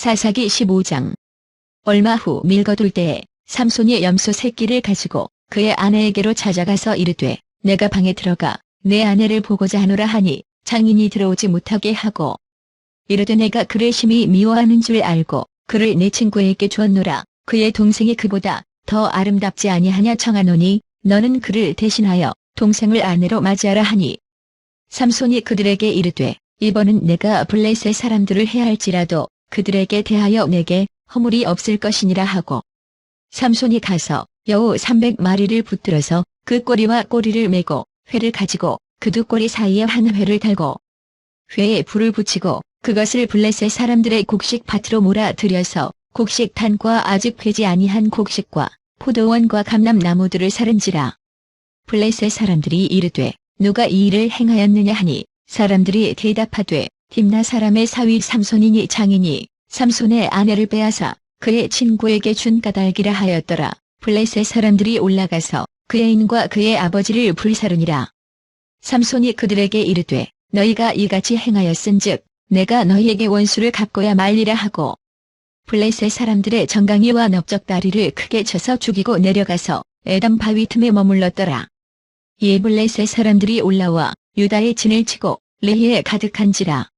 사사기 15장. 얼마 후 밀거둘 때에 삼손이 염소 새끼를 가지고 그의 아내에게로 찾아가서 이르되 내가 방에 들어가 내 아내를 보고자 하노라 하니 장인이 들어오지 못하게 하고 이르되 내가 그를 심히 미워하는 줄 알고 그를 내 친구에게 주었노라. 그의 동생이 그보다 더 아름답지 아니하냐 청하노니 너는 그를 대신하여 동생을 아내로 맞이하라 하니 삼손이 그들에게 이르되 이번은 내가 블레셋 사람들을 해할지라도 그들에게 대하여 내게 허물이 없을 것이니라 하고 삼손이 가서 여우 300마리를 붙들어서 그 꼬리와 꼬리를 메고 회를 가지고 그 두 꼬리 사이에 한 회를 달고 회에 불을 붙이고 그것을 블레셋 사람들의 곡식 밭으로 몰아 들여서 곡식탄과 아직 패지 아니한 곡식과 포도원과 감람나무들을 사른지라. 블레셋 사람들이 이르되 누가 이 일을 행하였느냐 하니 사람들이 대답하되 딥나 사람의 사위 삼손이니 장인이 삼손의 아내를 빼앗아 그의 친구에게 준 까닭이라 하였더라. 블레셋 사람들이 올라가서 그의 인과 그의 아버지를 불사르니라. 삼손이 그들에게 이르되 너희가 이같이 행하였은즉 내가 너희에게 원수를 갚고야 말리라 하고 블레셋 사람들의 정강이와 넓적다리를 크게 쳐서 죽이고 내려가서 에담 바위 틈에 머물렀더라. 이에 블레셋 사람들이 올라와 유다의 진을 치고 레히에 가득한지라.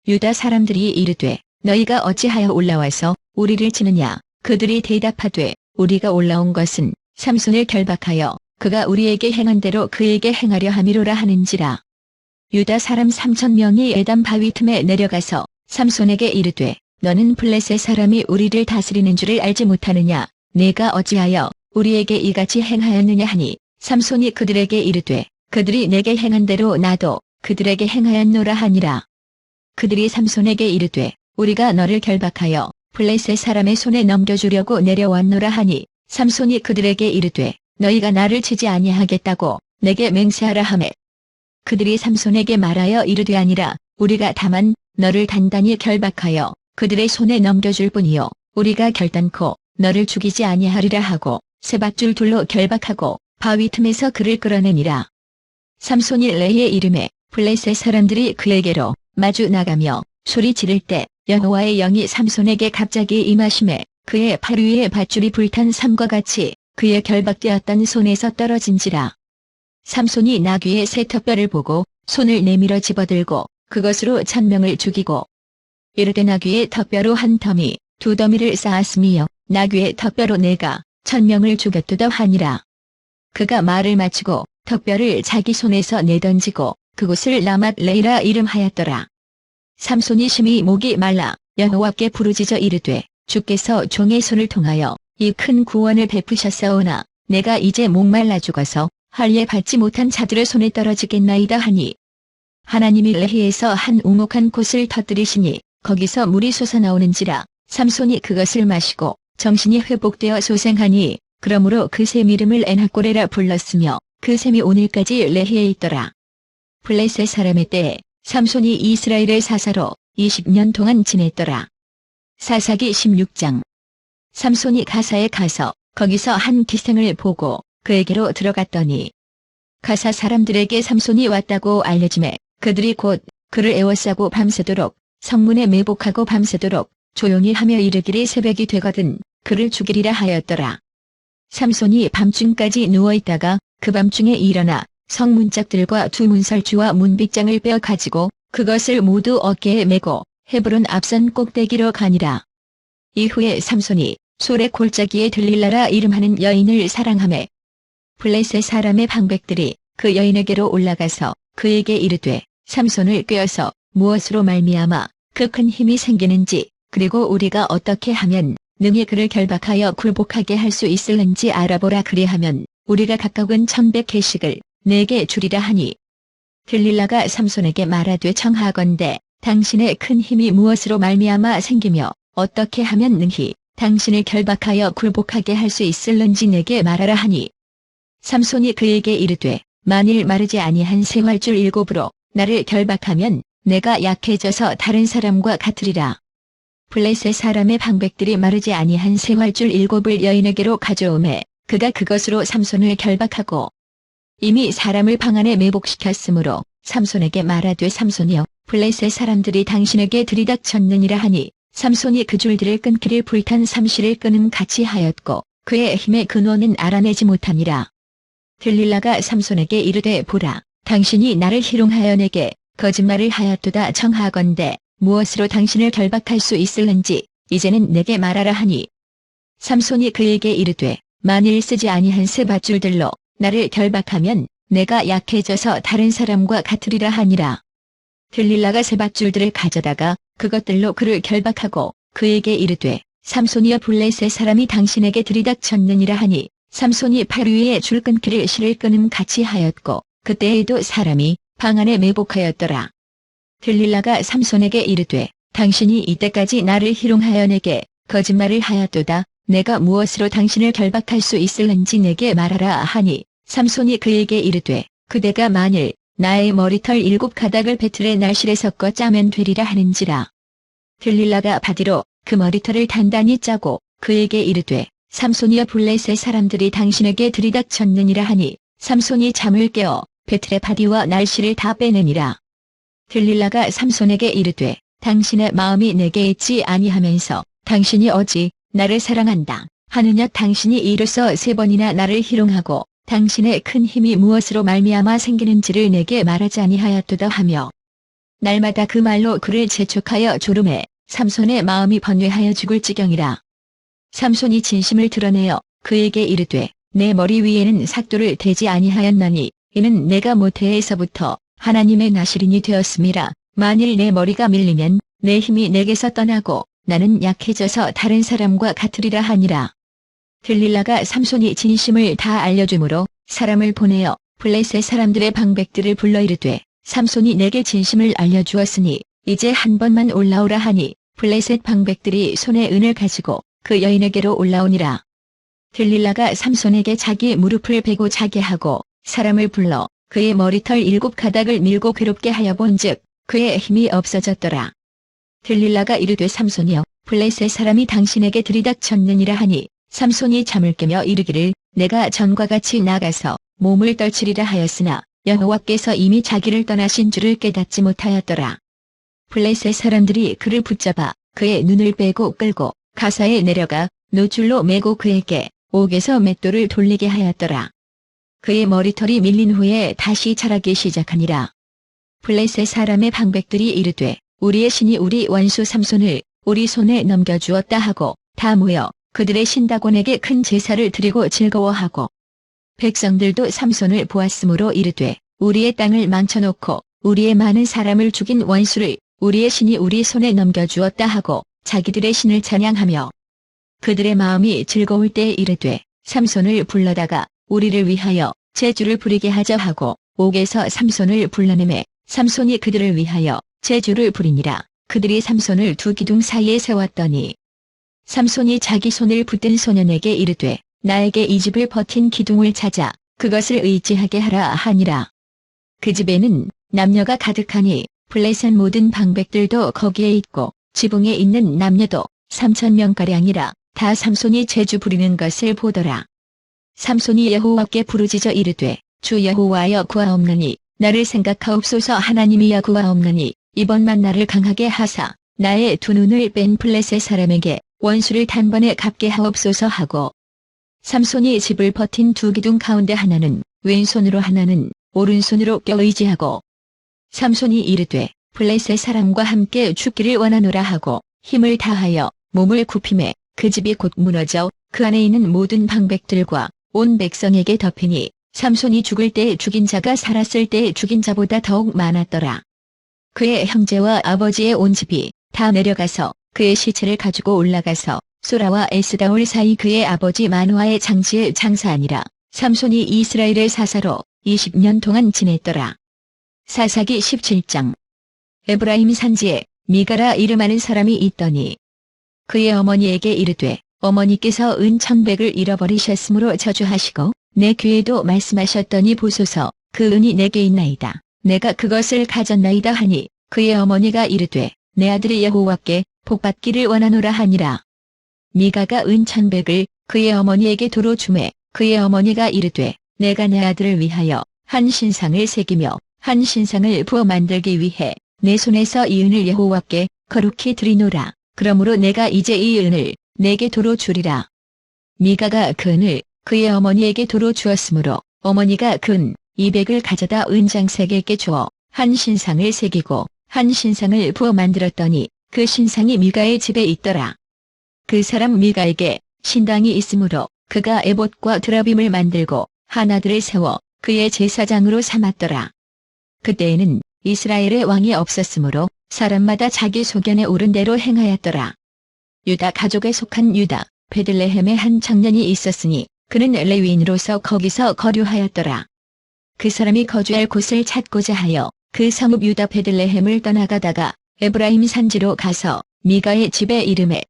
유다 사람들이 이르되 너희가 어찌하여 올라와서 우리를 치느냐. 그들이 대답하되 우리가 올라온 것은 삼손을 결박하여 그가 우리에게 행한 대로 그에게 행하려 함이로라 하는지라. 유다 사람 3,000명이 에담 바위 틈에 내려가서 삼손에게 이르되 너는 블레셋 사람이 우리를 다스리는 줄을 알지 못하느냐. 내가 어찌하여 우리에게 이같이 행하였느냐 하니 삼손이 그들에게 이르되 그들이 내게 행한 대로 나도 그들에게 행하였노라 하니라. 그들이 삼손에게 이르되 우리가 너를 결박하여 블레셋 사람의 손에 넘겨주려고 내려왔노라 하니 삼손이 그들에게 이르되 너희가 나를 치지 아니하겠다고 내게 맹세하라 하매 그들이 삼손에게 말하여 이르되 아니라 우리가 다만 너를 단단히 결박하여 그들의 손에 넘겨줄 뿐이요 우리가 결단코 너를 죽이지 아니하리라 하고 세 밧줄 둘로 결박하고 바위 틈에서 그를 끌어내니라. 삼손이 레히에 이름에 블레셋 사람들이 그에게로 마주 나가며 소리 지를 때 여호와의 영이 삼손에게 갑자기 임하심에 그의 팔 위에 밧줄이 불탄 삼과 같이 그의 결박되었던 손에서 떨어진지라. 삼손이 나귀의 새 턱뼈를 보고 손을 내밀어 집어들고 그것으로 1,000명을 죽이고 이르되 나귀의 턱뼈로 한 더미 두 더미를 쌓았으며 나귀의 턱뼈로 내가 1,000명을 죽였도다 하니라. 그가 말을 마치고 턱뼈를 자기 손에서 내던지고 그곳을 라맛 레히라 이름하였더라. 삼손이 심히 목이 말라 여호와께 부르짖어 이르되 주께서 종의 손을 통하여 이 큰 구원을 베푸셨사오나 내가 이제 목말라 죽어서 할례 받지 못한 자들의 손에 떨어지겠나이다 하니 하나님이 레히에서 한 우목한 곳을 터뜨리시니 거기서 물이 솟아나오는지라. 삼손이 그것을 마시고 정신이 회복되어 소생하니 그러므로 그 샘 이름을 에나꼬레라 불렀으며 그 샘이 오늘까지 레히에 있더라. 블레셋 사람의 때에 삼손이 이스라엘의 사사로 20년 동안 지냈더라. 사사기 16장. 삼손이 가사에 가서 거기서 한 기생을 보고 그에게로 들어갔더니 가사 사람들에게 삼손이 왔다고 알려지매 그들이 곧 그를 에워싸고 밤새도록 성문에 매복하고 밤새도록 조용히 하며 이르기를 새벽이 되거든 그를 죽이리라 하였더라. 삼손이 밤중까지 누워있다가 그 밤중에 일어나 성문짝들과 두 문설주와 문빗장을 빼어 가지고 그것을 모두 어깨에 메고 헤브론 앞선 꼭대기로 가니라. 이후에 삼손이 솔의 골짜기에 들릴라라 이름하는 여인을 사랑하매 블레셋 사람의 방백들이 그 여인에게로 올라가서 그에게 이르되 삼손을 꾀어서 무엇으로 말미암아 그 큰 힘이 생기는지 그리고 우리가 어떻게 하면 능히 그를 결박하여 굴복하게 할 수 있을는지 알아보라. 그리하면 우리가 각각은 1,100개씩을 내게 주리라 하니 들릴라가 삼손에게 말하되 청하건대 당신의 큰 힘이 무엇으로 말미암아 생기며 어떻게 하면 능히 당신을 결박하여 굴복하게 할 수 있을는지 내게 말하라 하니 삼손이 그에게 이르되 만일 마르지 아니한 생활줄 7으로 나를 결박하면 내가 약해져서 다른 사람과 같으리라. 블레셋 사람의 방백들이 마르지 아니한 생활줄 7을 여인에게로 가져오매 그가 그것으로 삼손을 결박하고 이미 사람을 방 안에 매복시켰으므로 삼손에게 말하되 삼손이여 블레셋 사람들이 당신에게 들이닥쳤느니라 하니 삼손이 그 줄들을 끊기를 불탄 삼실을 끊음 같이 하였고 그의 힘의 근원은 알아내지 못하니라. 들릴라가 삼손에게 이르되 보라, 당신이 나를 희롱하여 내게 거짓말을 하였도다. 청하건대 무엇으로 당신을 결박할 수 있을는지 이제는 내게 말하라 하니, 삼손이 그에게 이르되 만일 쓰지 아니한 새 밧줄들로 나를 결박하면 내가 약해져서 다른 사람과 같으리라 하니라. 들릴라가 새 밧줄들을 가져다가 그것들로 그를 결박하고 그에게 이르되 삼손이여 블레셋 사람이 당신에게 들이닥쳤느니라 하니, 삼손이 팔 위에 줄 끊기를 실을 끊음 같이 하였고 그때에도 사람이 방 안에 매복하였더라. 들릴라가 삼손에게 이르되 당신이 이때까지 나를 희롱하여 내게 거짓말을 하였도다. 내가 무엇으로 당신을 결박할 수 있을는지 내게 말하라 하니, 삼손이 그에게 이르되 그대가 만일 나의 머리털 7가닥을 배틀의 날실에 섞어 짜면 되리라 하는지라. 들릴라가 바디로 그 머리털을 단단히 짜고 그에게 이르되 삼손이여 블레셋 사람들이 당신에게 들이닥쳤느니라 하니, 삼손이 잠을 깨어 배틀의 바디와 날실을 다 빼내니라. 들릴라가 삼손에게 이르되 당신의 마음이 내게 있지 아니하면서 당신이 어찌 나를 사랑한다 하느냐. 당신이 이로써 3번이나 나를 희롱하고 당신의 큰 힘이 무엇으로 말미암아 생기는지를 내게 말하지 아니하였도다 하며, 날마다 그 말로 그를 재촉하여 조름해 삼손의 마음이 번뇌하여 죽을 지경이라. 삼손이 진심을 드러내어 그에게 이르되 내 머리 위에는 삭도를 대지 아니하였나니 이는 내가 모태에서부터 하나님의 나시린이 되었음이라. 만일 내 머리가 밀리면 내 힘이 내게서 떠나고 나는 약해져서 다른 사람과 같으리라 하니라. 들릴라가 삼손이 진심을 다 알려주므로 사람을 보내어 블레셋 사람들의 방백들을 불러 이르되 삼손이 내게 진심을 알려주었으니 이제 한 번만 올라오라 하니, 블레셋 방백들이 손에 은을 가지고 그 여인에게로 올라오니라. 들릴라가 삼손에게 자기 무릎을 베고 자게 하고 사람을 불러 그의 머리털 7가닥을 밀고 괴롭게 하여 본즉 그의 힘이 없어졌더라. 들릴라가 이르되 삼손이여 블레셋 사람이 당신에게 들이닥쳤느니라 하니, 삼손이 잠을 깨며 이르기를 내가 전과 같이 나가서 몸을 떨치리라 하였으나 여호와께서 이미 자기를 떠나신 줄을 깨닫지 못하였더라. 블레셋 사람들이 그를 붙잡아 그의 눈을 빼고 끌고 가사에 내려가 노줄로 매고 그에게 옥에서 맷돌을 돌리게 하였더라. 그의 머리털이 밀린 후에 다시 자라기 시작하니라. 블레셋 사람의 방백들이 이르되 우리의 신이 우리 원수 삼손을 우리 손에 넘겨주었다 하고 다 모여 그들의 신다곤에게 큰 제사를 드리고 즐거워하고, 백성들도 삼손을 보았으므로 이르되 우리의 땅을 망쳐놓고 우리의 많은 사람을 죽인 원수를 우리의 신이 우리 손에 넘겨주었다 하고 자기들의 신을 찬양하며, 그들의 마음이 즐거울 때에 이르되 삼손을 불러다가 우리를 위하여 제주를 부리게 하자 하고 옥에서 삼손을 불러내매 삼손이 그들을 위하여 제주를 부리니라. 그들이 삼손을 두 기둥 사이에 세웠더니 삼손이 자기 손을 붙든 소년에게 이르되 나에게 이 집을 버틴 기둥을 찾아 그것을 의지하게 하라 하니라. 그 집에는 남녀가 가득하니 블레셋 모든 방백들도 거기에 있고 지붕에 있는 남녀도 3,000명가량이라. 다 삼손이 제주 부리는 것을 보더라. 삼손이 여호와께 부르짖어 이르되 주 여호와여 구하옵나니 나를 생각하옵소서. 하나님이여 구하옵나니 이번만 나를 강하게 하사 나의 두 눈을 뺀 블레셋 사람에게 원수를 단번에 갚게 하옵소서 하고, 삼손이 집을 버틴 두 기둥 가운데 하나는 왼손으로 하나는 오른손으로 껴 의지하고, 삼손이 이르되 블레셋 사람과 함께 죽기를 원하노라 하고 힘을 다하여 몸을 굽히매 그 집이 곧 무너져 그 안에 있는 모든 방백들과 온 백성에게 덮이니 삼손이 죽을 때에 죽인 자가 살았을 때에 죽인 자보다 더욱 많았더라. 그의 형제와 아버지의 온 집이 다 내려가서 그의 시체를 가지고 올라가서 소라와 에스다올 사이 그의 아버지 마누아의 장지에 장사하니라. 삼손이 이스라엘의 사사로 20년 동안 지냈더라. 사사기 17장. 에브라임 산지에 미가라 이름하는 사람이 있더니 그의 어머니에게 이르되 어머니께서 은 1,100을 잃어버리셨으므로 저주하시고 내 귀에도 말씀하셨더니 보소서 그 은이 내게 있나이다. 내가 그것을 가졌나이다 하니 그의 어머니가 이르되 내 아들이 여호와께 복받기를 원하노라 하니라. 미가가 은 1,100을 그의 어머니에게 도로 주매 그의 어머니가 이르되 내가 내 아들을 위하여 한 신상을 새기며 한 신상을 부어 만들기 위해 내 손에서 이 은을 여호와께 거룩히 드리노라. 그러므로 내가 이제 이 은을 내게 도로 주리라. 미가가 그 은을 그의 어머니에게 도로 주었으므로 어머니가 그 은 200을 가져다 은장색에게 주어 한 신상을 새기고 한 신상을 부어 만들었더니 그 신상이 미가의 집에 있더라. 그 사람 미가에게 신당이 있으므로 그가 에봇과 드라빔을 만들고 하나들을 세워 그의 제사장으로 삼았더라. 그때에는 이스라엘의 왕이 없었으므로 사람마다 자기 소견에 오른 대로 행하였더라. 유다 가족에 속한 유다 베들레헴에 한 청년이 있었으니 그는 레위인으로서 거기서 거류하였더라. 그 사람이 거주할 곳을 찾고자 하여 그 성읍 유다 베들레헴을 떠나가다가 에브라임 산지로 가서 미가의 집에 이르매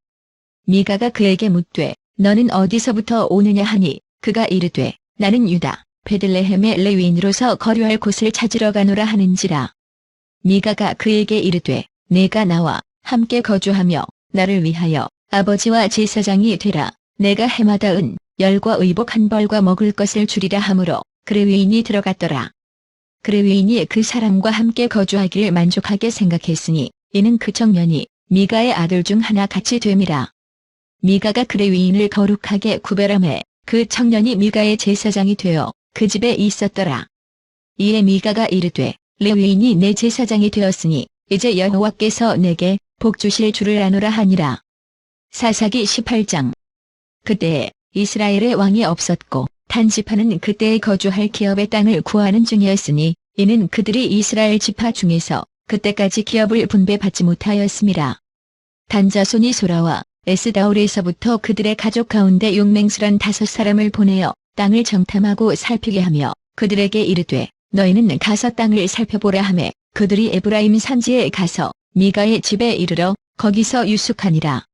미가가 그에게 묻되 너는 어디서부터 오느냐 하니 그가 이르되 나는 유다 베들레헴의 레위인으로서 거류할 곳을 찾으러 가노라 하는지라. 미가가 그에게 이르되 내가 나와 함께 거주하며 나를 위하여 아버지와 제사장이 되라. 내가 해마다 은 열과 의복 한 벌과 먹을 것을 주리라 하므로 그 레위인이 들어갔더라. 그 레위인이 그 사람과 함께 거주하기를 만족하게 생각했으니 이는 그 청년이 미가의 아들 중 하나 같이 됨이라. 미가가 그 레위인을 거룩하게 구별하매 그 청년이 미가의 제사장이 되어 그 집에 있었더라. 이에 미가가 이르되 레위인이 내 제사장이 되었으니 이제 여호와께서 내게 복 주실 줄을 아노라 하니라. 사사기 18장. 그때에 이스라엘의 왕이 없었고 단지파는 그때에 거주할 기업의 땅을 구하는 중이었으니 이는 그들이 이스라엘 지파 중에서 그때까지 기업을 분배받지 못하였음이라. 단자손이 소라와 에스다올에서부터 그들의 가족 가운데 용맹스런 5사람을 보내어 땅을 정탐하고 살피게 하며 그들에게 이르되 너희는 가서 땅을 살펴보라 하매 그들이 에브라임 산지에 가서 미가의 집에 이르러 거기서 유숙하니라.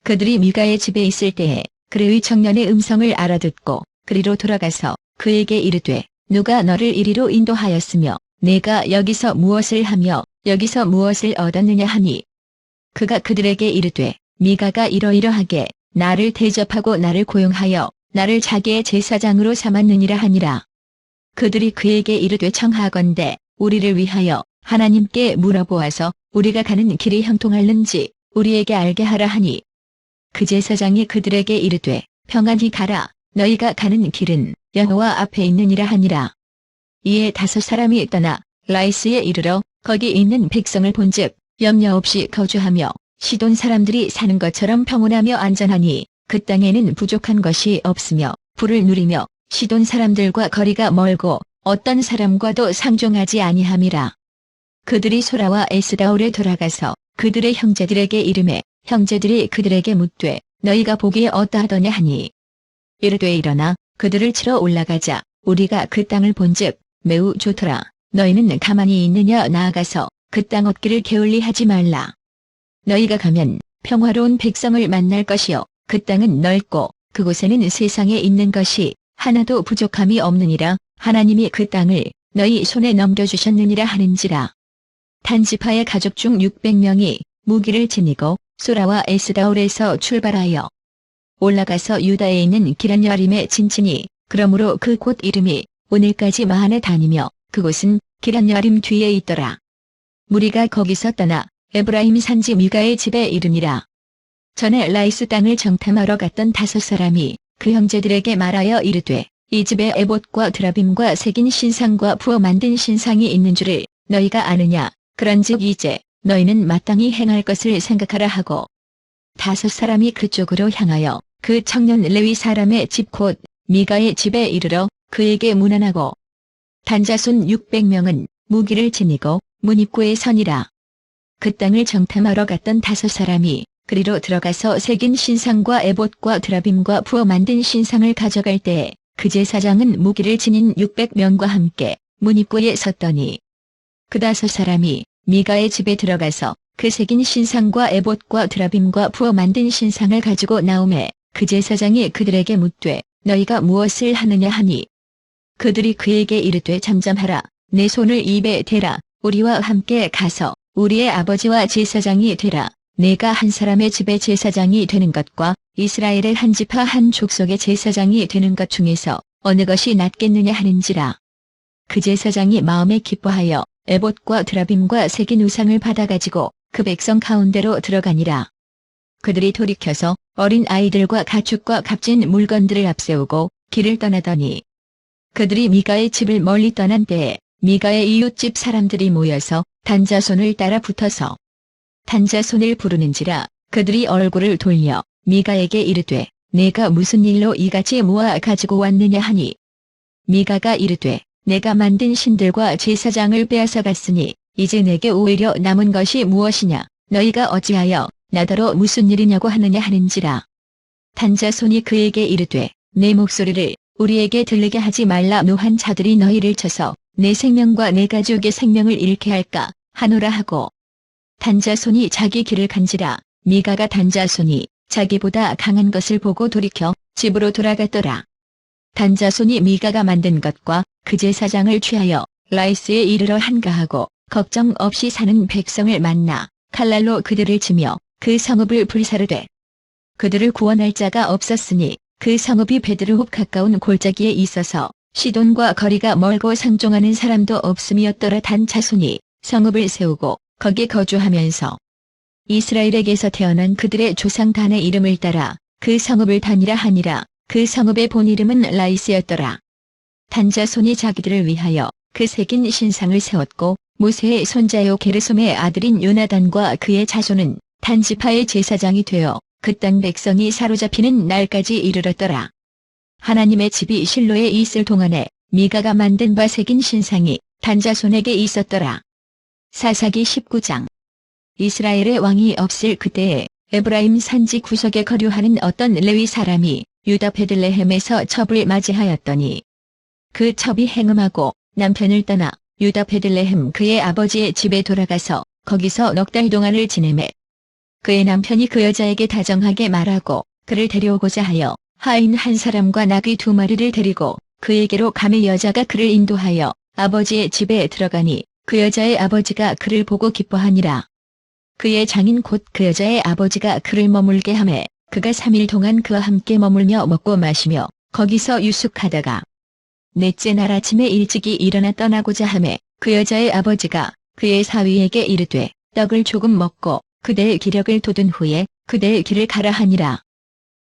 그들이 미가의 집에 있을 때에 그의 청년의 음성을 알아듣고 그리로 돌아가서 그에게 이르되 누가 너를 이리로 인도하였으며 내가 여기서 무엇을 하며 여기서 무엇을 얻었느냐 하니 그가 그들에게 이르되 미가가 이러이러하게 나를 대접하고 나를 고용하여 나를 자기의 제사장으로 삼았느니라 하니라. 그들이 그에게 이르되 청하건대 우리를 위하여 하나님께 물어보아서 우리가 가는 길이 형통할는지 우리에게 알게 하라 하니 그 제사장이 그들에게 이르되 평안히 가라. 너희가 가는 길은 여호와 앞에 있느니라 하니라. 이에 5사람이 떠나 라이스에 이르러 거기 있는 백성을 본즉 염려 없이 거주하며 시돈 사람들이 사는 것처럼 평온하며 안전하니 그 땅에는 부족한 것이 없으며 불을 누리며 시돈 사람들과 거리가 멀고 어떤 사람과도 상종하지 아니함이라. 그들이 소라와 에스다올에 돌아가서 그들의 형제들에게 이르매 형제들이 그들에게 묻되 너희가 보기에 어떠하더냐 하니 이르되 일어나 그들을 치러 올라가자. 우리가 그 땅을 본즉 매우 좋더라. 너희는 가만히 있느냐 나아가서 그 땅 얻기를 게을리하지 말라. 너희가 가면 평화로운 백성을 만날 것이요 그 땅은 넓고 그곳에는 세상에 있는 것이 하나도 부족함이 없느니라. 하나님이 그 땅을 너희 손에 넘겨주셨느니라 하는지라. 단지파의 가족 중 600명이 무기를 지니고 소라와 에스다올에서 출발하여 올라가서 유다에 있는 기럇여림에 진치니 그러므로 그 곳 이름이 오늘까지 마한에 다니며 그곳은 기럇여림 뒤에 있더라. 무리가 거기서 떠나 에브라임 산지 미가의 집에 이르니라. 전에 라이스 땅을 정탐하러 갔던 5사람이 그 형제들에게 말하여 이르되 이 집에 에봇과 드라빔과 새긴 신상과 부어 만든 신상이 있는 줄을 너희가 아느냐. 그런즉 이제 너희는 마땅히 행할 것을 생각하라 하고 5사람이 그쪽으로 향하여 그 청년 레위 사람의 집 곧 미가의 집에 이르러 그에게 문안하고 단자손 600명은 무기를 지니고 문 입구에 서니라. 그 땅을 정탐하러 갔던 5사람이 그리로 들어가서 새긴 신상과 에봇과 드라빔과 부어 만든 신상을 가져갈 때에 그 제사장은 무기를 지닌 600명과 함께 문 입구에 섰더니 그 5사람이 미가의 집에 들어가서 그 새긴 신상과 에봇과 드라빔과 부어 만든 신상을 가지고 나오매 그 제사장이 그들에게 묻되 너희가 무엇을 하느냐 하니 그들이 그에게 이르되 잠잠하라. 내 손을 입에 대라. 우리와 함께 가서 우리의 아버지와 제사장이 되라. 내가 한 사람의 집에 제사장이 되는 것과 이스라엘의 한 지파 한 족속의 제사장이 되는 것 중에서 어느 것이 낫겠느냐 하는지라. 그 제사장이 마음에 기뻐하여 에봇과 드라빔과 새긴 우상을 받아가지고 그 백성 가운데로 들어가니라. 그들이 돌이켜서 어린 아이들과 가축과 값진 물건들을 앞세우고 길을 떠나더니 그들이 미가의 집을 멀리 떠난 때에 미가의 이웃집 사람들이 모여서 단자손을 따라 붙어서 단자손을 부르는지라 그들이 얼굴을 돌려 미가에게 이르되 내가 무슨 일로 이같이 모아 가지고 왔느냐 하니 미가가 이르되 내가 만든 신들과 제사장을 빼앗아 갔으니 이제 내게 오히려 남은 것이 무엇이냐 너희가 어찌하여 나더러 무슨 일이냐고 하느냐 하는지라. 단자손이 그에게 이르되 내 목소리를 우리에게 들리게 하지 말라 노한 자들이 너희를 쳐서 내 생명과 내 가족의 생명을 잃게 할까 하노라 하고 단자손이 자기 길을 간지라. 미가가 단자손이 자기보다 강한 것을 보고 돌이켜 집으로 돌아갔더라. 단자손이 미가가 만든 것과 그 제사장을 취하여 라이스에 이르러 한가하고 걱정 없이 사는 백성을 만나 칼날로 그들을 치며 그 성읍을 불사르되 그들을 구원할 자가 없었으니 그 성읍이 베드르홉 가까운 골짜기에 있어서 시돈과 거리가 멀고 상종하는 사람도 없음이었더라. 단자손이 성읍을 세우고 거기 거주하면서 이스라엘에게서 태어난 그들의 조상 단의 이름을 따라 그 성읍을 단이라 하니라. 그 성읍의 본 이름은 라이스였더라. 단자손이 자기들을 위하여 그 새긴 신상을 세웠고 모세의 손자요 게르솜의 아들인 요나단과 그의 자손은 단지파의 제사장이 되어 그 땅 백성이 사로잡히는 날까지 이르렀더라. 하나님의 집이 실로에 있을 동안에 미가가 만든 바 새긴 신상이 단자손에게 있었더라. 사사기 19장. 이스라엘의 왕이 없을 그때에 에브라임 산지 구석에 거류하는 어떤 레위 사람이 유다 베들레헴에서 첩을 맞이하였더니 그 첩이 행음하고 남편을 떠나 유다 베들레헴 그의 아버지의 집에 돌아가서 거기서 넉 달 동안을 지내매 그의 남편이 그 여자에게 다정하게 말하고 그를 데려오고자 하여 하인 한 사람과 나귀 2마리를 데리고 그에게로 가매 여자가 그를 인도하여 아버지의 집에 들어가니 그 여자의 아버지가 그를 보고 기뻐하니라. 그의 장인 곧 그 여자의 아버지가 그를 머물게 하매 그가 3일 동안 그와 함께 머물며 먹고 마시며 거기서 유숙하다가 넷째 날 아침에 일찍이 일어나 떠나고자 하매 그 여자의 아버지가 그의 사위에게 이르되 떡을 조금 먹고 그대의 기력을 돋운 후에 그대의 길을 가라 하니라.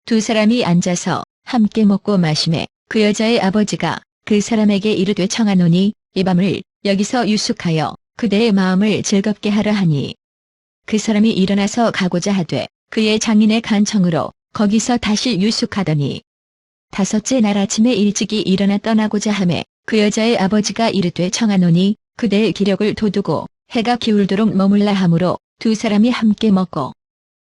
두 사람이 앉아서 함께 먹고 마시매 그 여자의 아버지가 그 사람에게 이르되 청하노니 이 밤을 여기서 유숙하여 그대의 마음을 즐겁게 하라 하니 그 사람이 일어나서 가고자 하되 그의 장인의 간청으로 거기서 다시 유숙하더니 다섯째 날 아침에 일찍이 일어나 떠나고자 하매 그 여자의 아버지가 이르되 청하노니 그대의 기력을 돋우고 해가 기울도록 머물라 하므로 두 사람이 함께 먹고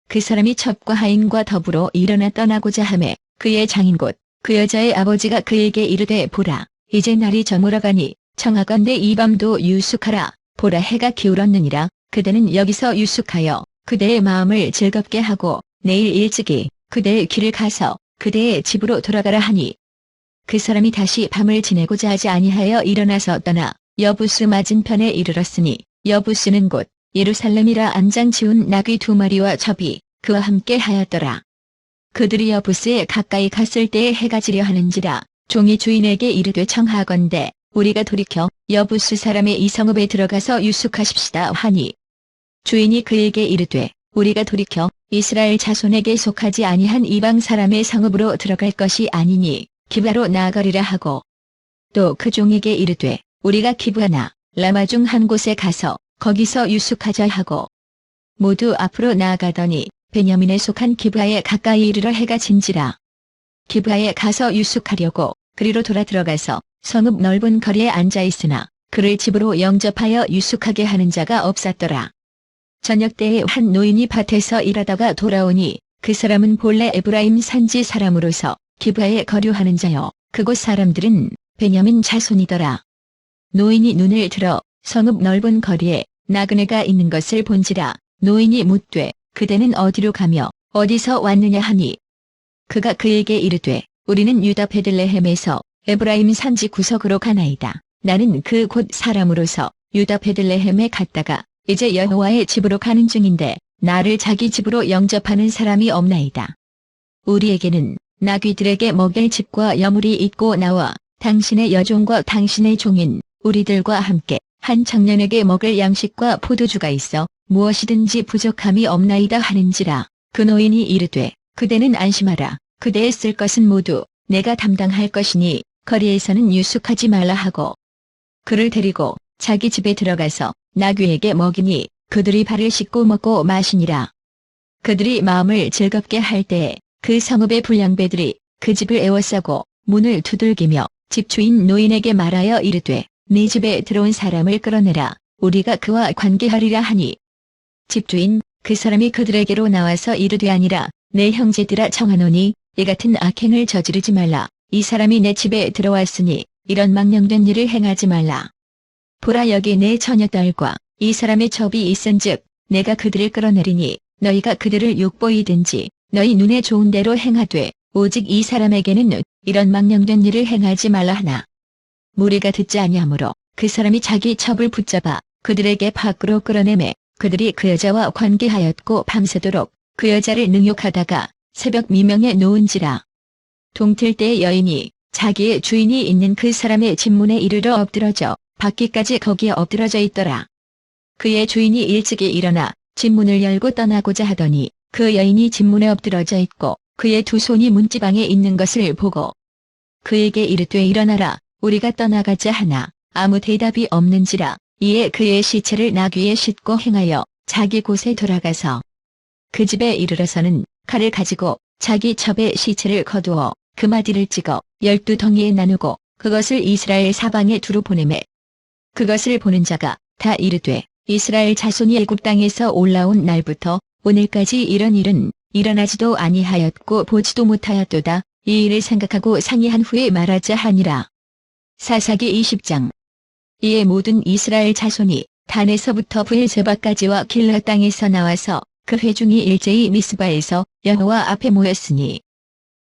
그 사람이 첩과 하인과 더불어 일어나 떠나고자 하매 그의 장인 곧 그 여자의 아버지가 그에게 이르되 보라 이제 날이 저물어가니 청하건대 이 밤도 유숙하라. 보라 해가 기울었느니라. 그대는 여기서 유숙하여 그대의 마음을 즐겁게 하고 내일 일찍이 그대의 길을 가서 그대의 집으로 돌아가라 하니 그 사람이 다시 밤을 지내고자 하지 아니하여 일어나서 떠나 여부스 맞은편에 이르렀으니 여부스는 곧 예루살렘이라 안장 지운 나귀 2마리와 첩이 그와 함께 하였더라. 그들이 여부스에 가까이 갔을 때에 해가 지려 하는지라 종이 주인에게 이르되 청하건대 우리가 돌이켜 여부스 사람의 이 성읍에 들어가서 유숙하십시다 하니 주인이 그에게 이르되 우리가 돌이켜 이스라엘 자손에게 속하지 아니한 이방 사람의 성읍으로 들어갈 것이 아니니 기브아로 나아가리라 하고 또 그 종에게 이르되 우리가 기브아나 라마 중 한 곳에 가서 거기서 유숙하자 하고 모두 앞으로 나아가더니 베냐민에 속한 기브아에 가까이 이르러 해가 진지라. 기브아에 가서 유숙하려고 그리로 돌아 들어가서 성읍 넓은 거리에 앉아있으나 그를 집으로 영접하여 유숙하게 하는 자가 없었더라. 저녁 때에 한 노인이 밭에서 일하다가 돌아오니 그 사람은 본래 에브라임 산지 사람으로서 기브아에 거류하는 자요 그곳 사람들은 베냐민 자손이더라. 노인이 눈을 들어 성읍 넓은 거리에 나그네가 있는 것을 본지라. 노인이 묻되 그대는 어디로 가며 어디서 왔느냐 하니 그가 그에게 이르되 우리는 유다 베들레헴에서 에브라임 산지 구석으로 가나이다. 나는 그 곳 사람으로서 유다 베들레헴에 갔다가 이제 여호와의 집으로 가는 중인데 나를 자기 집으로 영접하는 사람이 없나이다. 우리에게는 나귀들에게 먹일 집과 여물이 있고 나와 당신의 여종과 당신의 종인 우리들과 함께 한 청년에게 먹을 양식과 포도주가 있어 무엇이든지 부족함이 없나이다 하는지라. 그 노인이 이르되 그대는 안심하라. 그대의 쓸 것은 모두 내가 담당할 것이니 거리에서는 유숙하지 말라 하고 그를 데리고 자기 집에 들어가서 나귀에게 먹이니 그들이 발을 씻고 먹고 마시니라. 그들이 마음을 즐겁게 할 때에 그 성읍의 불량배들이 그 집을 에워싸고 문을 두들기며 집주인 노인에게 말하여 이르되 네 집에 들어온 사람을 끌어내라. 우리가 그와 관계하리라 하니 집주인 그 사람이 그들에게로 나와서 이르되 아니라 내 형제들아 청하노니 이 같은 악행을 저지르지 말라. 이 사람이 내 집에 들어왔으니 이런 망령된 일을 행하지 말라. 보라 여기 내 처녀딸과 이 사람의 첩이 있은즉 내가 그들을 끌어내리니 너희가 그들을 욕보이든지 너희 눈에 좋은 대로 행하되 오직 이 사람에게는 이런 망령된 일을 행하지 말라 하나. 무리가 듣지 아니하므로 그 사람이 자기 첩을 붙잡아 그들에게 밖으로 끌어내매 그들이 그 여자와 관계하였고 밤새도록 그 여자를 능욕하다가 새벽 미명에 놓은지라. 동틀 때의 여인이 자기의 주인이 있는 그 사람의 집문에 이르러 엎드러져 받기까지 거기에 엎드러져 있더라. 그의 주인이 일찍이 일어나 집문을 열고 떠나고자 하더니 그 여인이 집문에 엎드러져 있고 그의 두 손이 문지방에 있는 것을 보고 그에게 이르되 일어나라. 우리가 떠나가자 하나 아무 대답이 없는지라. 이에 그의 시체를 나귀에 싣고 행하여 자기 곳에 돌아가서 그 집에 이르러서는 칼을 가지고 자기 첩의 시체를 거두어 그 마디를 찍어 12덩이에 나누고 그것을 이스라엘 사방에 두루 보내매 그것을 보는 자가 다 이르되 이스라엘 자손이 애굽 땅에서 올라온 날부터 오늘까지 이런 일은 일어나지도 아니하였고 보지도 못하였도다. 이 일을 생각하고 상의한 후에 말하자 하니라. 사사기 20장. 이에 모든 이스라엘 자손이 단에서부터 브엘세바까지와 길라 땅에서 나와서 그 회중이 일제히 미스바에서 여호와 앞에 모였으니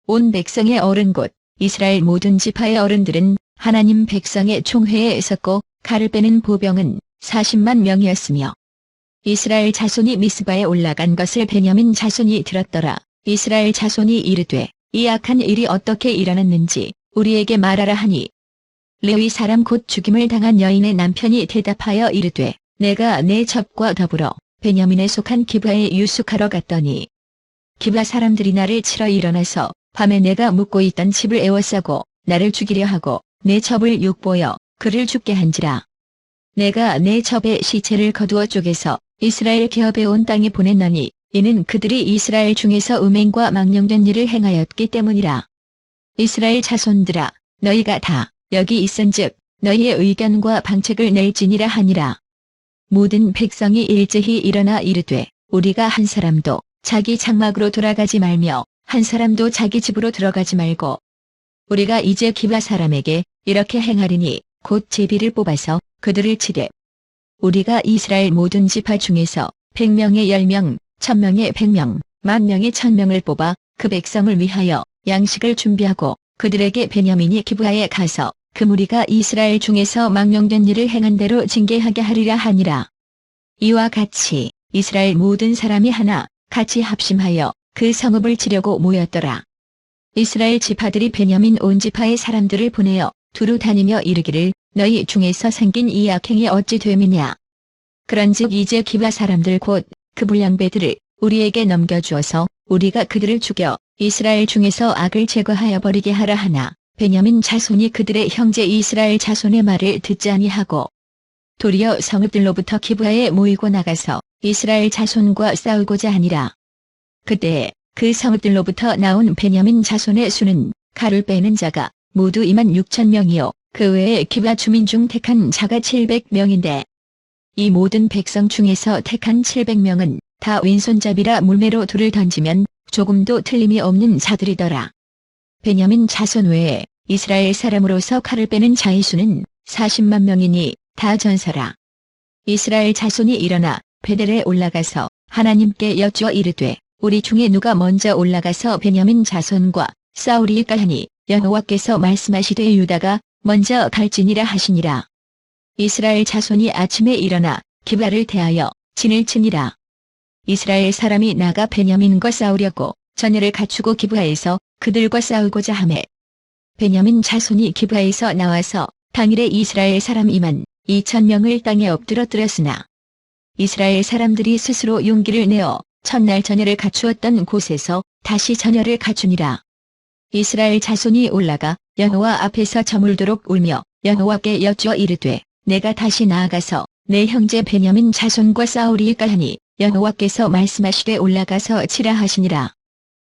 온 백성의 어른 곧 이스라엘 모든 지파의 어른들은 하나님 백성의 총회에 섰고 칼을 빼는 보병은 40만 명이었으며 이스라엘 자손이 미스바에 올라간 것을 베냐민 자손이 들었더라. 이스라엘 자손이 이르되 이 악한 일이 어떻게 일어났는지 우리에게 말하라 하니 레위 사람 곧 죽임을 당한 여인의 남편이 대답하여 이르되 내가 내 첩과 더불어 베냐민에 속한 기브아에 유숙하러 갔더니 기브아 사람들이 나를 치러 일어나서 밤에 내가 묵고 있던 집을 에워싸고 나를 죽이려 하고 내 첩을 욕보여 그를 죽게 한지라. 내가 내 첩의 시체를 거두어 쪼개서 이스라엘 기업에 온 땅에 보냈나니 이는 그들이 이스라엘 중에서 음행과 망령된 일을 행하였기 때문이라. 이스라엘 자손들아 너희가 다 여기 있은즉 너희의 의견과 방책을 낼지니라 하니라. 모든 백성이 일제히 일어나 이르되 우리가 한 사람도 자기 장막으로 돌아가지 말며 한 사람도 자기 집으로 들어가지 말고 우리가 이제 기브아 사람에게 이렇게 행하리니 곧 제비를 뽑아서 그들을 치되 우리가 이스라엘 모든 지파 중에서 100명에 10명, 1000명에 100명, 10,000명에 1000명을 뽑아 그 백성을 위하여 양식을 준비하고 그들에게 베냐민이 기브아에 가서 그 무리가 이스라엘 중에서 망령된 일을 행한 대로 징계하게 하리라 하니라. 이와 같이 이스라엘 모든 사람이 하나 같이 합심하여 그 성읍을 치려고 모였더라. 이스라엘 지파들이 베냐민 온 지파의 사람들을 보내어 두루 다니며 이르기를 너희 중에서 생긴 이 악행이 어찌 됨이냐. 그런즉 이제 기브아 사람들 곧 그 불량배들을 우리에게 넘겨주어서 우리가 그들을 죽여 이스라엘 중에서 악을 제거하여 버리게 하라 하나 베냐민 자손이 그들의 형제 이스라엘 자손의 말을 듣지 아니하고 도리어 성읍들로부터 기브아에 모이고 나가서 이스라엘 자손과 싸우고자 하니라. 그때 그 성읍들로부터 나온 베냐민 자손의 수는 칼을 빼는 자가 모두 26,000명이요 그 외에 기브아 주민 중 택한 자가 700명인데 이 모든 백성 중에서 택한 700명은 다 왼손잡이라 물매로 돌을 던지면 조금도 틀림이 없는 자들이더라. 베냐민 자손 외에 이스라엘 사람으로서 칼을 빼는 자의 수는 40만 명이니 다 전사라. 이스라엘 자손이 일어나 베델에 올라가서 하나님께 여쭈어 이르되 우리 중에 누가 먼저 올라가서 베냐민 자손과 싸우리까 하니 여호와께서 말씀하시되 유다가 먼저 갈지니라 하시니라. 이스라엘 자손이 아침에 일어나 기브아를 대하여 진을 치니라. 이스라엘 사람이 나가 베냐민과 싸우려고 전열을 갖추고 기브아에서 그들과 싸우고자 하매 베냐민 자손이 기브아에서 나와서 당일에 이스라엘 사람 22,000명을 땅에 엎드러뜨렸으나 이스라엘 사람들이 스스로 용기를 내어 첫날 처녀를 갖추었던 곳에서 다시 처녀를 갖추니라. 이스라엘 자손이 올라가 여호와 앞에서 저물도록 울며 여호와께 여쭈어 이르되 내가 다시 나아가서 내 형제 베냐민 자손과 싸우리이까 하니 여호와께서 말씀하시되 올라가서 치라 하시니라.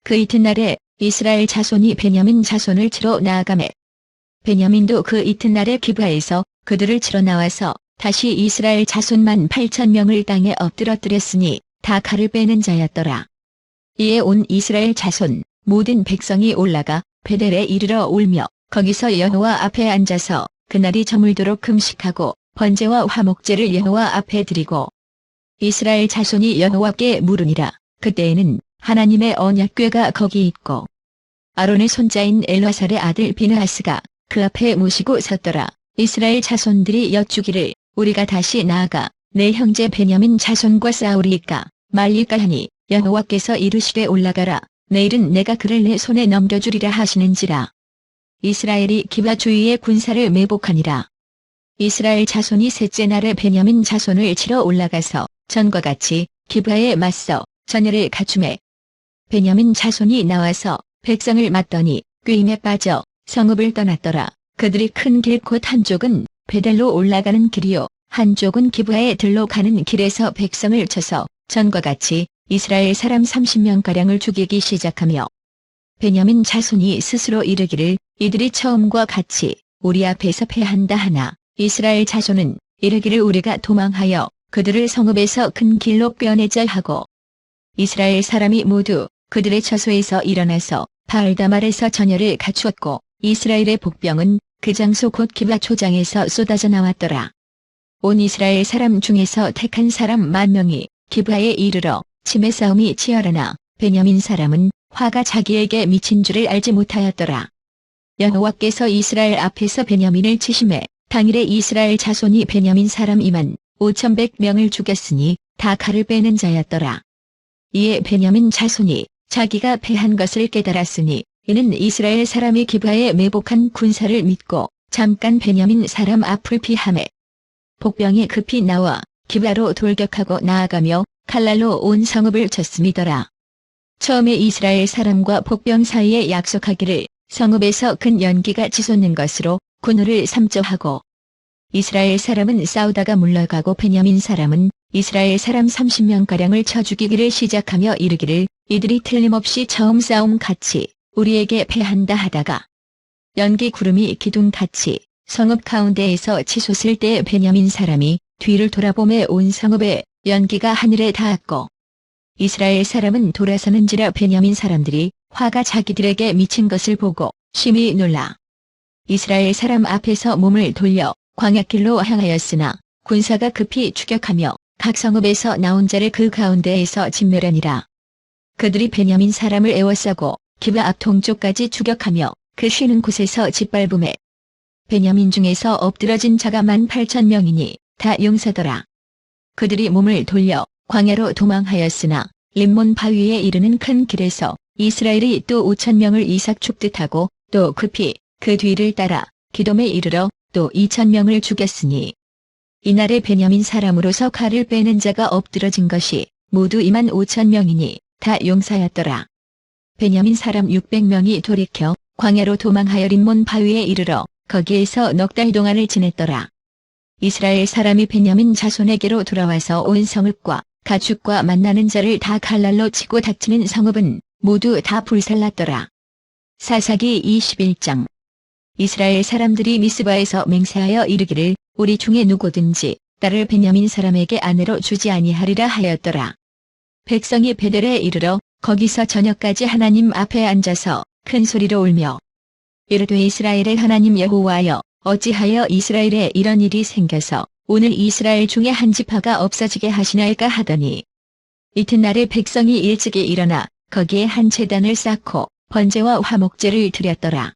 그 이튿날에 이스라엘 자손이 베냐민 자손을 치러 나아가매 베냐민도 그 이튿날에 기브아에서 그들을 치러 나와서 다시 이스라엘 자손만 8,000명을 땅에 엎드러뜨렸으니 다 칼을 빼는 자였더라. 이에 온 이스라엘 자손 모든 백성이 올라가 베델에 이르러 울며 거기서 여호와 앞에 앉아서 그날이 저물도록 금식하고 번제와 화목제를 여호와 앞에 드리고 이스라엘 자손이 여호와께 물으니라. 그때에는 하나님의 언약궤가 거기 있고 아론의 손자인 엘라살의 아들 비느하스가 그 앞에 모시고 섰더라. 이스라엘 자손들이 여쭈기를 우리가 다시 나아가 내 형제 베냐민 자손과 싸우리이까 말리까 하니 여호와께서 이르시되 올라가라. 내일은 내가 그를 내 손에 넘겨주리라 하시는지라. 이스라엘이 기브아 주위에 군사를 매복하니라. 이스라엘 자손이 셋째 날에 베냐민 자손을 치러 올라가서 전과 같이 기브아에 맞서 전열을 갖추매 베냐민 자손이 나와서 백성을 맞더니 꾀임에 빠져 성읍을 떠났더라. 그들이 큰 길 곧 한쪽은 베델로 올라가는 길이요 한쪽은 기브아에 들로 가는 길에서 백성을 쳐서 전과 같이 이스라엘 사람 30명가량을 죽이기 시작하며 베냐민 자손이 스스로 이르기를 이들이 처음과 같이 우리 앞에서 패한다 하나 이스라엘 자손은 이르기를 우리가 도망하여 그들을 성읍에서 큰 길로 꿰어내자 하고 이스라엘 사람이 모두 그들의 처소에서 일어나서 바알다말에서 전열을 갖추었고 이스라엘의 복병은 그 장소 곧 기브아 초장에서 쏟아져 나왔더라. 온 이스라엘 사람 중에서 택한 사람 10,000명이 기브아에 이르러 치매 싸움이 치열하나 베냐민 사람은 화가 자기에게 미친 줄을 알지 못하였더라. 여호와께서 이스라엘 앞에서 베냐민을 치심해 당일에 이스라엘 자손이 베냐민 사람 25,100명을 죽였으니 다 칼을 빼는 자였더라. 이에 베냐민 자손이 자기가 패한 것을 깨달았으니 이는 이스라엘 사람이 기브아에 매복한 군사를 믿고 잠깐 베냐민 사람 앞을 피하매 복병이 급히 나와 기브아로 돌격하고 나아가며 칼날로 온 성읍을 쳤음이더라. 처음에 이스라엘 사람과 복병 사이에 약속하기를 성읍에서 큰 연기가 치솟는 것으로 군우를 삼조하고 이스라엘 사람은 싸우다가 물러가고 베냐민 사람은 이스라엘 사람 30명가량을 쳐 죽이기를 시작하며 이르기를 이들이 틀림없이 처음 싸움 같이 우리에게 패한다 하다가 연기 구름이 기둥같이 성읍 가운데에서 치솟을 때 베냐민 사람이 뒤를 돌아보매 온 성읍에 연기가 하늘에 닿았고 이스라엘 사람은 돌아서는지라 베냐민 사람들이 화가 자기들에게 미친 것을 보고 심히 놀라 이스라엘 사람 앞에서 몸을 돌려 광야길로 향하였으나 군사가 급히 추격하며 각 성읍에서 나온 자를 그 가운데에서 진멸하니라. 그들이 베냐민 사람을 에워싸고 기브아 앞 동쪽까지 추격하며 그 쉬는 곳에서 짓밟음에 베냐민 중에서 엎드러진 자가 18,000명이니 다 용사더라. 그들이 몸을 돌려 광야로 도망하였으나 림몬 바위에 이르는 큰 길에서 이스라엘이 또 5,000명을 이삭 춥듯하고 또 급히 그 뒤를 따라 기돔에 이르러 또 2,000명을 죽였으니 이날에 베냐민 사람으로서 칼을 빼는 자가 엎드러진 것이 모두 25,000명이니 다 용사였더라. 베냐민 사람 600명이 돌이켜 광야로 도망하여 림몬 바위에 이르러 거기에서 넉 달 동안을 지냈더라. 이스라엘 사람이 베냐민 자손에게로 돌아와서 온 성읍과 가축과 만나는 자를 다 칼날로 치고 닥치는 성읍은 모두 다 불살랐더라. 사사기 21장. 이스라엘 사람들이 미스바에서 맹세하여 이르기를 우리 중에 누구든지 딸을 베냐민 사람에게 아내로 주지 아니하리라 하였더라. 백성이 베델에 이르러 거기서 저녁까지 하나님 앞에 앉아서 큰 소리로 울며 이르되 이스라엘의 하나님 여호와여 어찌하여 이스라엘에 이런 일이 생겨서 오늘 이스라엘 중에 한 지파가 없어지게 하시나이까 하더니 이튿날에 백성이 일찍이 일어나 거기에 한 제단을 쌓고 번제와 화목제를 드렸더라.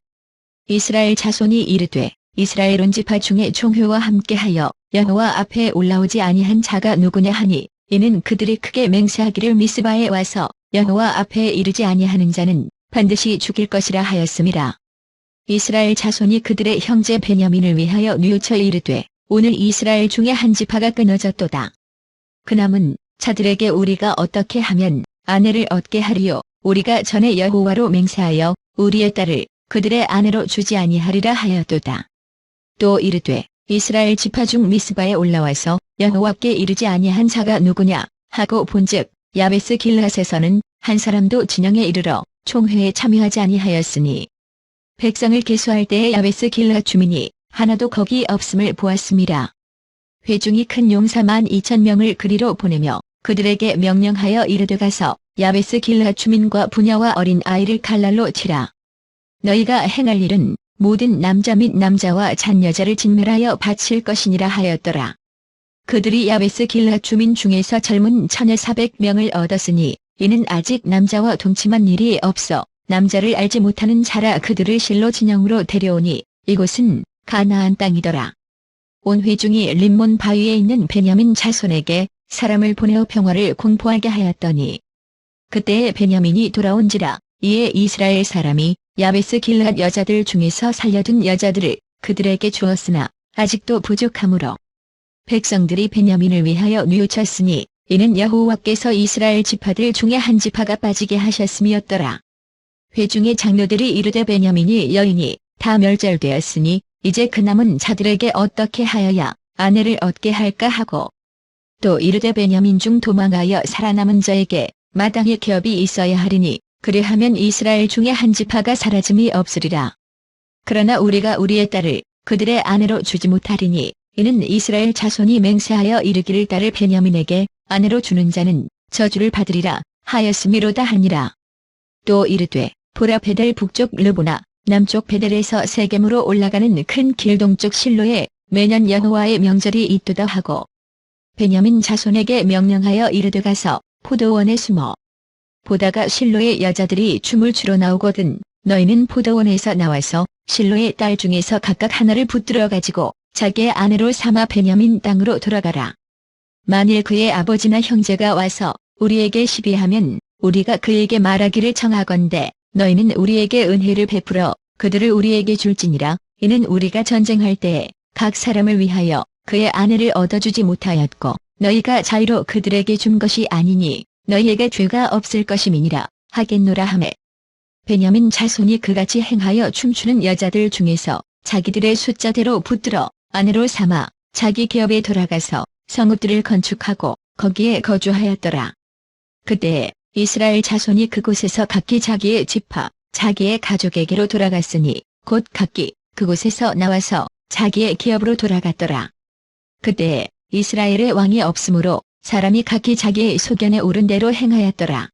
이스라엘 자손이 이르되 이스라엘 온 지파 중에 총회와 함께하여 여호와 앞에 올라오지 아니한 자가 누구냐 하니 이는 그들이 크게 맹세하기를 미스바에 와서 여호와 앞에 이르지 아니하는 자는 반드시 죽일 것이라 하였음이라. 이스라엘 자손이 그들의 형제 베냐민을 위하여 뉘우쳐 이르되 오늘 이스라엘 중에 한 지파가 끊어졌도다. 그 남은 자들에게 우리가 어떻게 하면 아내를 얻게 하리요. 우리가 전에 여호와로 맹세하여 우리의 딸을 그들의 아내로 주지 아니하리라 하였도다. 또 이르되 이스라엘 지파 중 미스바에 올라와서 여호와께 이르지 아니한 자가 누구냐 하고 본즉 야베스 길앗에서는 한 사람도 진영에 이르러 총회에 참여하지 아니하였으니 백성을 계수할 때에 야베스 길앗 주민이 하나도 거기 없음을 보았음이라. 회중이 큰 용사 12,000명을 그리로 보내며 그들에게 명령하여 이르되 가서 야베스 길앗 주민과 부녀와 어린 아이를 칼날로 치라. 너희가 행할 일은 모든 남자 및 남자와 잔여자를 진멸하여 바칠 것이니라 하였더라. 그들이 야베스 길앗 주민 중에서 젊은 처녀 400명을 얻었으니 이는 아직 남자와 동침한 일이 없어 남자를 알지 못하는 자라 그들을 실로 진영으로 데려오니 이곳은 가나안 땅이더라. 온 회중이 림몬 바위에 있는 베냐민 자손에게 사람을 보내어 평화를 공포하게 하였더니 그때에 베냐민이 돌아온지라. 이에 이스라엘 사람이 야베스 길앗 여자들 중에서 살려둔 여자들을 그들에게 주었으나 아직도 부족하므로 백성들이 베냐민을 위하여 뉘우쳤으니 이는 여호와께서 이스라엘 지파들 중에 한 지파가 빠지게 하셨음이었더라. 회중의 장로들이 이르되 베냐민이 여인이 다 멸절되었으니 이제 그 남은 자들에게 어떻게 하여야 아내를 얻게 할까 하고 또 이르되 베냐민 중 도망하여 살아남은 자에게 마땅히 기업이 있어야 하리니 그리하면 이스라엘 중에 한 지파가 사라짐이 없으리라. 그러나 우리가 우리의 딸을 그들의 아내로 주지 못하리니 이는 이스라엘 자손이 맹세하여 이르기를 딸을 베냐민에게 아내로 주는 자는 저주를 받으리라 하였음이로다 하니라. 또 이르되 보라 베델 북쪽 르보나 남쪽 베델에서 세겜으로 올라가는 큰 길 동쪽 실로에 매년 여호와의 명절이 있도다 하고 베냐민 자손에게 명령하여 이르되 가서 포도원에 숨어 보다가 실로의 여자들이 춤을 추러 나오거든 너희는 포도원에서 나와서 실로의 딸 중에서 각각 하나를 붙들어 가지고 자기의 아내로 삼아 베냐민 땅으로 돌아가라. 만일 그의 아버지나 형제가 와서 우리에게 시비하면 우리가 그에게 말하기를 청하건대 너희는 우리에게 은혜를 베풀어 그들을 우리에게 줄지니라. 이는 우리가 전쟁할 때에 각 사람을 위하여 그의 아내를 얻어주지 못하였고 너희가 자유로 그들에게 준 것이 아니니 너희에게 죄가 없을 것임이니라 하겠노라 하매 베냐민 자손이 그같이 행하여 춤추는 여자들 중에서 자기들의 숫자대로 붙들어 아내로 삼아 자기 기업에 돌아가서 성읍들을 건축하고 거기에 거주하였더라. 그때에 이스라엘 자손이 그곳에서 각기 자기의 지파 자기의 가족에게로 돌아갔으니 곧 각기 그곳에서 나와서 자기의 기업으로 돌아갔더라. 그때에 이스라엘의 왕이 없으므로 사람이 각기 자기의 소견에 오른 대로 행하였더라.